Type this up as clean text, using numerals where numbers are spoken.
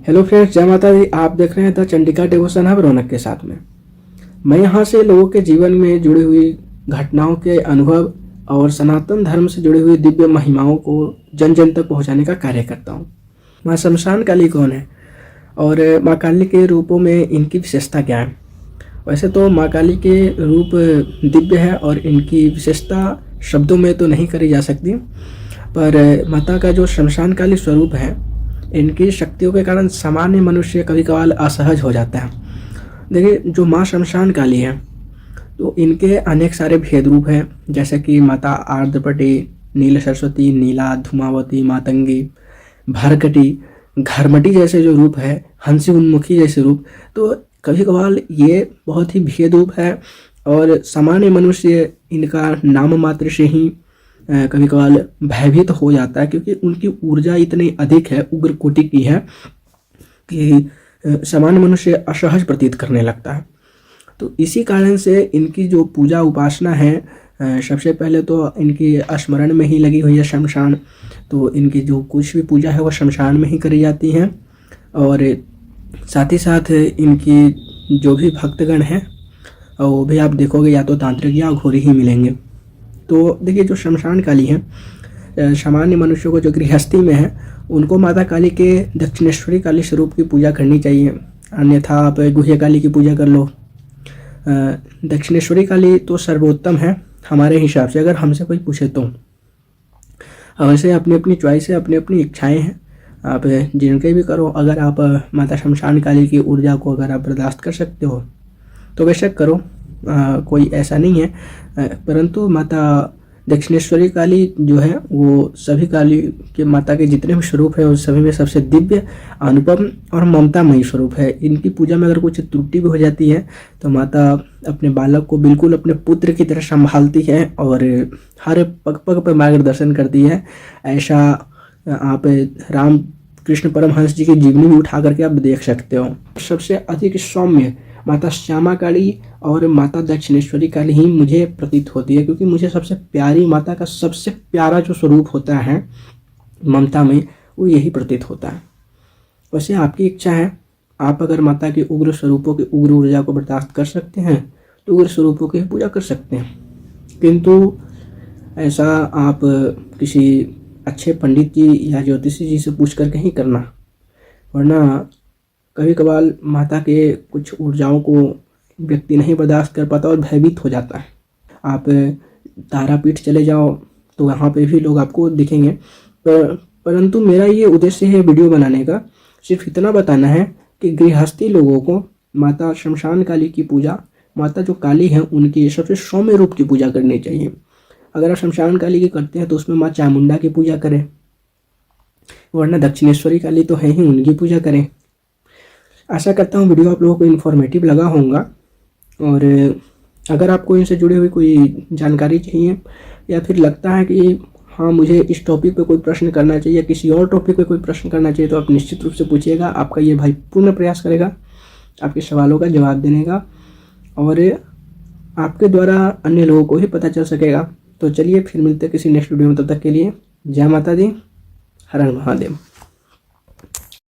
Hello friends, जय माता दी। आप देख रहे हैं द चंडिका डिवोशन हब रौनक के साथ में। मैं यहाँ से लोगों के जीवन में जुड़ी हुई घटनाओं के अनुभव और सनातन धर्म से जुड़ी हुई दिव्य महिमाओं को जन जन तक पहुँचाने का कार्य करता हूँ। माँ शमशान काली कौन है और माँ काली के रूपों में इनकी विशेषता क्या है? वैसे तो माँ काली के रूप दिव्य है और इनकी विशेषता शब्दों में तो नहीं करी जा सकती, पर माता का जो शमशान काली स्वरूप है, इनकी शक्तियों के कारण सामान्य मनुष्य कभी कभार असहज हो जाता है। देखिए, जो माँ शमशान काली है तो इनके अनेक सारे भेद रूप हैं, जैसे कि माता आर्द्रपटी, नील सरस्वती, नीला, धूमावती, मातंगी, भरकटी, घरमटी जैसे जो रूप है, हंसी उन्मुखी जैसे रूप, तो कभी कभार ये बहुत ही भेद रूप है और सामान्य मनुष्य इनका नाम मात्र से ही कभी कभार भयभीत हो जाता है, क्योंकि उनकी ऊर्जा इतनी अधिक है, उग्र कोटि की है कि सामान्य मनुष्य असहज प्रतीत करने लगता है। तो इसी कारण से इनकी जो पूजा उपासना है, सबसे पहले तो इनकी स्मरण में ही लगी हुई है शमशान। तो इनकी जो कुछ भी पूजा है वो शमशान में ही करी जाती है और साथ ही साथ इनकी जो भी भक्तगण हैं वो भी आप देखोगे या तो तांत्रिक या घोरी ही मिलेंगे। तो देखिए, जो शमशान काली है, सामान्य मनुष्यों को जो गृहस्थी में है उनको माता काली के दक्षिणेश्वरी काली स्वरूप की पूजा करनी चाहिए, अन्यथा आप गुह्य काली की पूजा कर लो। दक्षिणेश्वरी काली तो सर्वोत्तम है हमारे हिसाब से, अगर हमसे कोई पूछे तो। वैसे अपनी अपनी चॉइस है, अपनी अपनी इच्छाएं हैं, आप जिनके भी करो। अगर आप माता शमशान काली की ऊर्जा को अगर आप बर्दाश्त कर सकते हो तो बेशक करो, कोई ऐसा नहीं है। परंतु माता दक्षिणेश्वरी काली जो है वो सभी काली के माता के जितने भी स्वरूप है उस सभी में सबसे दिव्य, अनुपम और ममतामयी स्वरूप है। इनकी पूजा में अगर कुछ त्रुटि भी हो जाती है तो माता अपने बालक को बिल्कुल अपने पुत्र की तरह संभालती है और हर पग पग पर मार्गदर्शन करती है। ऐसा आप राम कृष्ण परमहंस जी की जीवनी भी उठा करके आप देख सकते हो। सबसे अधिक सौम्य माता श्यामा काली और माता दक्षिणेश्वरी काली ही मुझे प्रतीत होती है, क्योंकि मुझे सबसे प्यारी माता का सबसे प्यारा जो स्वरूप होता है ममता में, वो यही प्रतीत होता है। वैसे आपकी इच्छा है, आप अगर माता के उग्र स्वरूपों की उग्र ऊर्जा को बर्दाश्त कर सकते हैं तो उग्र स्वरूपों की पूजा कर सकते हैं, किंतु ऐसा आप किसी अच्छे पंडित जी या ज्योतिषी जी से पूछ करके ही करना, वरना कभी कभार माता के कुछ ऊर्जाओं को व्यक्ति नहीं बर्दाश्त कर पाता और भयभीत हो जाता है। आप तारापीठ चले जाओ तो वहाँ पे भी लोग आपको दिखेंगे, परंतु मेरा ये उद्देश्य है वीडियो बनाने का, सिर्फ इतना बताना है कि गृहस्थी लोगों को माता शमशान काली की पूजा, माता जो काली है उनकी सबसे सौम्य रूप की पूजा करनी चाहिए। अगर आप शमशान काली की करते हैं तो उसमें माँ चामुंडा की पूजा करें, वरना दक्षिणेश्वरी काली तो है ही, उनकी पूजा करें। आशा करता हूँ वीडियो आप लोगों को इन्फॉर्मेटिव लगा होगा, और अगर आपको इनसे जुड़ी हुई कोई जानकारी चाहिए या फिर लगता है कि हाँ मुझे इस टॉपिक पे कोई प्रश्न करना चाहिए, किसी और टॉपिक पे कोई प्रश्न करना चाहिए, तो आप निश्चित रूप से पूछिएगा। आपका ये भाई पूर्ण प्रयास करेगा आपके सवालों का जवाब देने का, और आपके द्वारा अन्य लोगों को भी पता चल सकेगा। तो चलिए फिर मिलते हैं किसी नेक्स्ट वीडियो में, तब तक के लिए जय माता दी, हर हर महादेव।